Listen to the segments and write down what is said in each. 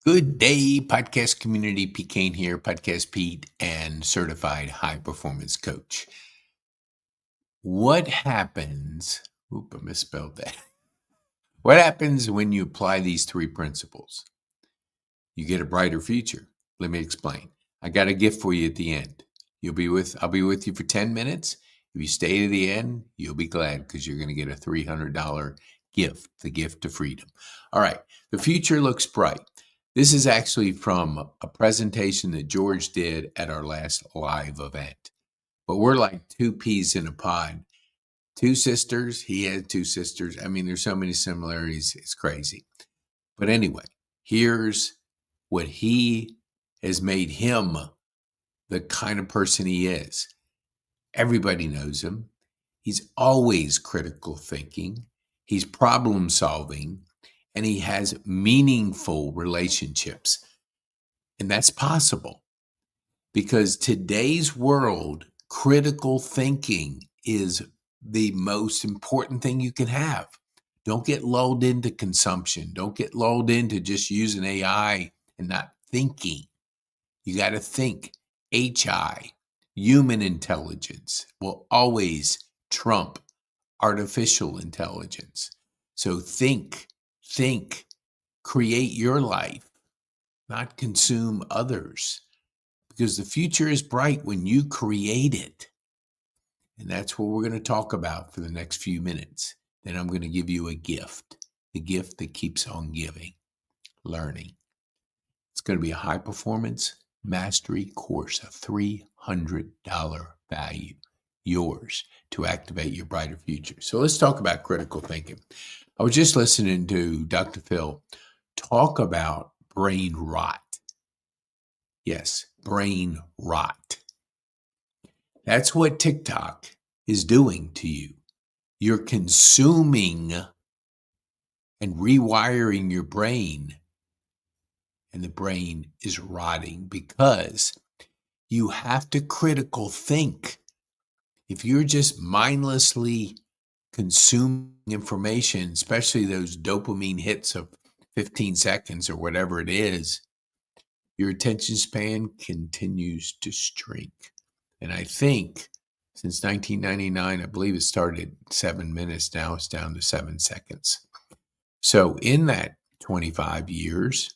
Good day, podcast community. Pete Kane here, Podcast Pete, and certified high performance coach. What happens? Oop, I misspelled that. What happens when you apply these three principles? You get a brighter future. Let me explain. I got a gift for you at the end. I'll be with you for 10 minutes. If you stay to the end, you'll be glad because you're going to get a $300 gift, the gift of freedom. All right. The future looks bright. This is actually from a presentation that George did at our last live event. But we're like two peas in a pod. Two sisters. He had two sisters. I mean, there's so many similarities. It's crazy. But anyway, here's what he has made him the kind of person he is. Everybody knows him. He's always critical thinking. He's problem solving. And he has meaningful relationships. And that's possible because today's world, critical thinking is the most important thing you can have. Don't get lulled into consumption. Don't get lulled into just using AI and not thinking. You got to think. HI, human intelligence, will always trump artificial intelligence. So think, create your life, not consume others, because the future is bright when you create it. And that's what we're going to talk about for the next few minutes. Then I'm going to give you a gift, the gift that keeps on giving, learning. It's going to be a high performance mastery course, a $300 value, yours to activate your brighter future. So let's talk about critical thinking. I was just listening to Dr. Phil talk about brain rot. Yes, brain rot. That's what TikTok is doing to you. You're consuming and rewiring your brain, and the brain is rotting because you have to critical think. If you're just mindlessly consuming information, especially those dopamine hits of 15 seconds or whatever it is, your attention span continues to shrink. And I think since 1999, I believe it started 7 minutes. Now it's down to 7 seconds. So in that 25 years,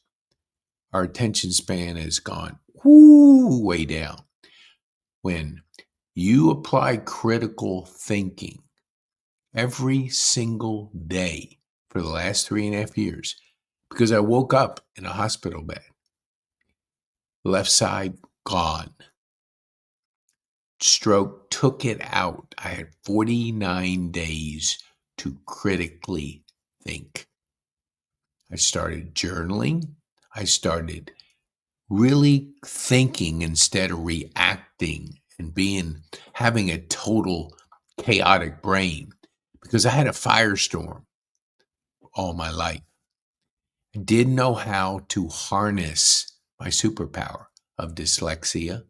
our attention span has gone way down. When you apply critical thinking every single day for the last 3.5 years, because I woke up in a hospital bed, left side gone. Stroke took it out. I had 49 days to critically think. I started journaling. I started really thinking instead of reacting and having a total chaotic brain because I had a firestorm all my life. I didn't know how to harness my superpower of dyslexia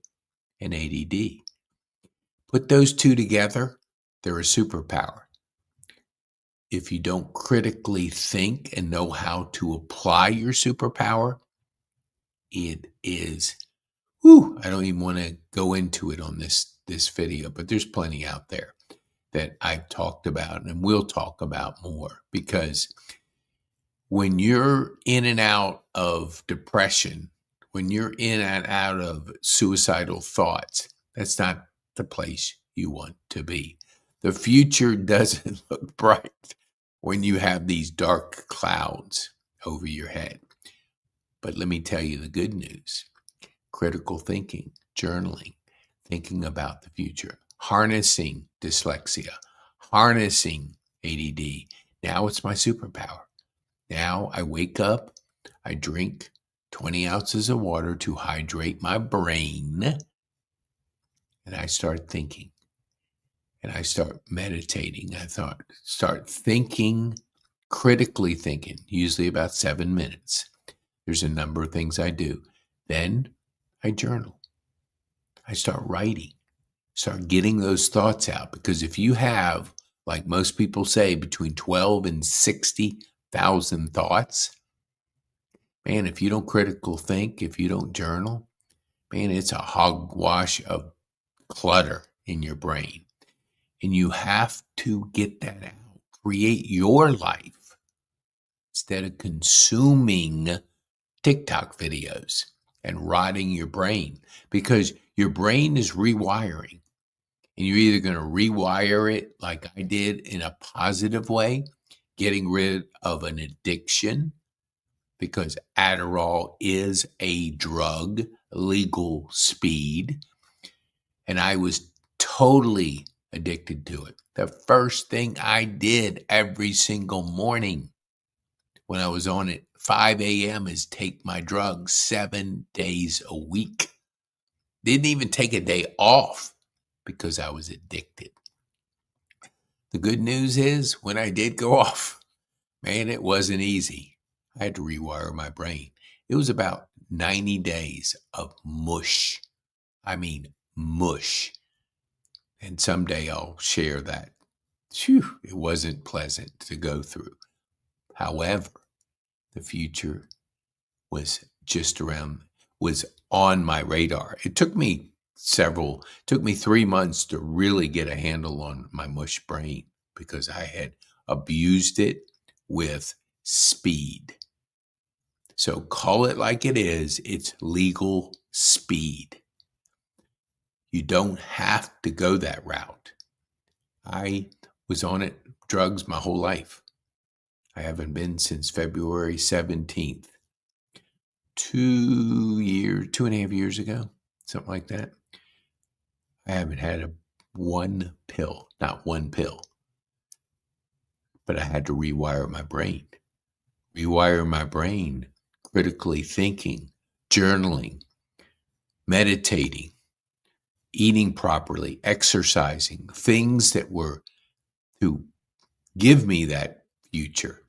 and ADD. Put those two together, they're a superpower. If you don't critically think and know how to apply your superpower, it is, I don't even want to go into it on this video, but there's plenty out there that I've talked about and we'll talk about more, because when you're in and out of depression, when you're in and out of suicidal thoughts, that's not the place you want to be. The future doesn't look bright when you have these dark clouds over your head. But let me tell you the good news. Critical thinking, journaling, thinking about the future, harnessing dyslexia, harnessing ADD. Now it's my superpower. Now I wake up, I drink 20 ounces of water to hydrate my brain, and I start thinking, and I start meditating. I start thinking, critically thinking, usually about 7 minutes. There's a number of things I do. Then I journal. I start writing, start getting those thoughts out, because if you have, like most people say, between 12 and 60,000 thoughts, Man, if you don't critical think, if you don't journal, man, it's a hogwash of clutter in your brain. And you have to get that out. Create your life instead of consuming TikTok videos and rotting your brain, because your brain is rewiring. And you're either going to rewire it like I did in a positive way, getting rid of an addiction, because Adderall is a drug, legal speed. And I was totally addicted to it. The first thing I did every single morning when I was on it, 5 a.m., is take my drugs 7 days a week. Didn't even take a day off because I was addicted. The good news is when I did go off, man, it wasn't easy. I had to rewire my brain. It was about 90 days of mush. I mean, mush. And someday I'll share that. Phew, it wasn't pleasant to go through. However, the future was was on my radar. It took me 3 months to really get a handle on my mush brain because I had abused it with speed. So call it like it is. It's legal speed. You don't have to go that route. I was on it, drugs, my whole life. I haven't been since February 17th. 2.5 years ago, something like that. I haven't had not one pill, but I had to rewire my brain. Critically thinking, journaling, meditating, eating properly, exercising, things that were to give me that future.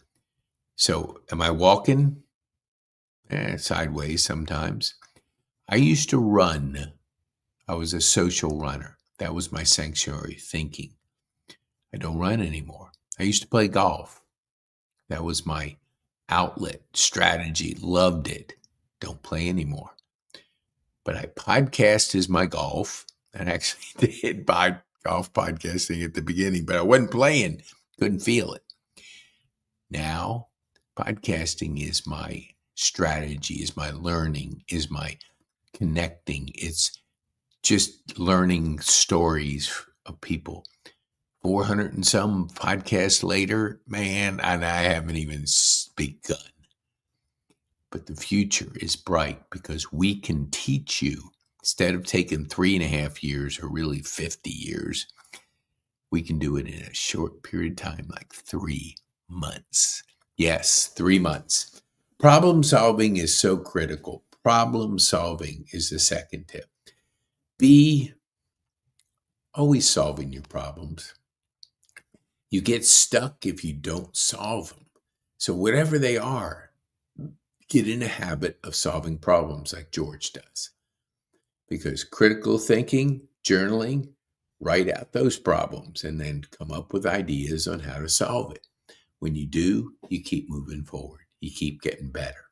So am I walking? Sideways sometimes. I used to run. I was a social runner. That was my sanctuary thinking. I don't run anymore. I used to play golf. That was my outlet strategy. Loved it. Don't play anymore. But I podcast is my golf. I actually did golf podcasting at the beginning, but I wasn't playing. Couldn't feel it. Now, podcasting is my strategy, is my learning, is my connecting. It's just learning stories of people. 400 and some podcasts later, man, and I haven't even begun. But the future is bright because we can teach you, instead of taking 3.5 years or really 50 years, we can do it in a short period of time, like 3 months. Yes, 3 months. Problem solving is so critical. Problem solving is the second tip. Be always solving your problems. You get stuck if you don't solve them. So whatever they are, get in a habit of solving problems like George does. Because critical thinking, journaling, write out those problems and then come up with ideas on how to solve it. When you do, you keep moving forward. You keep getting better.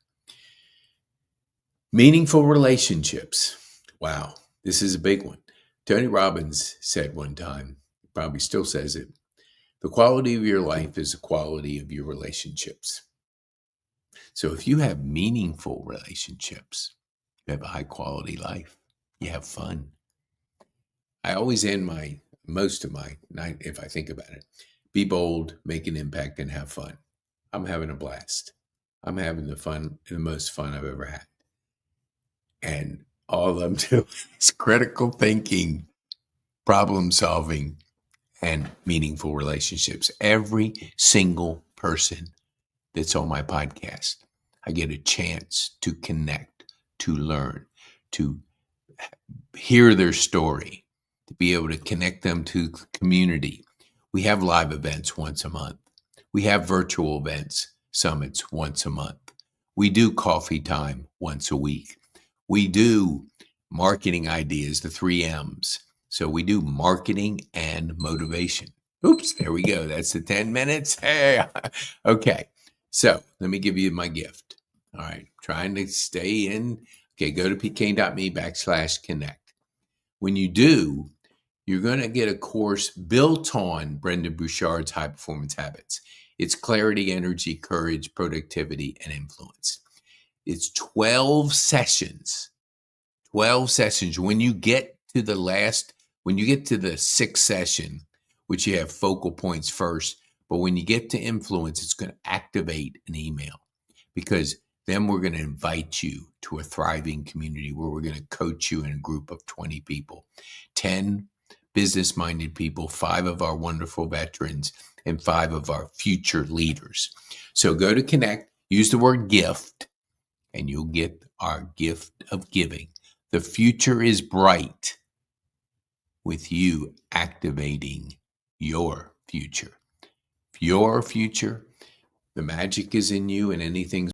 Meaningful relationships. Wow, this is a big one. Tony Robbins said one time, probably still says it, the quality of your life is the quality of your relationships. So if you have meaningful relationships, you have a high quality life. You have fun. I always end most of my night, if I think about it, be bold, make an impact, and have fun. I'm having a blast. I'm having the most fun I've ever had. And all I'm doing is critical thinking, problem solving, and meaningful relationships. Every single person that's on my podcast, I get a chance to connect, to learn, to hear their story, to be able to connect them to the community. We have live events once a month. We have virtual events, summits once a month. We do coffee time once a week. We do marketing ideas, the 3 M's. So we do marketing and motivation. Oops, there we go. That's the 10 minutes. Hey, okay. So let me give you my gift. All right, trying to stay in. Okay, go to pkane.me/connect. When you do, you're going to get a course built on Brendon Burchard's high performance habits. It's clarity, energy, courage, productivity, and influence. It's 12 sessions. 12 sessions. When you get to the sixth session, which you have focal points first, but when you get to influence, it's going to activate an email, because then we're going to invite you to a thriving community where we're going to coach you in a group of 20 people, 10 business-minded people, 5 of our wonderful veterans, and 5 of our future leaders. So go to Connect, use the word gift, and you'll get our gift of giving. The future is bright with you activating your future. Your future, the magic is in you, and anything's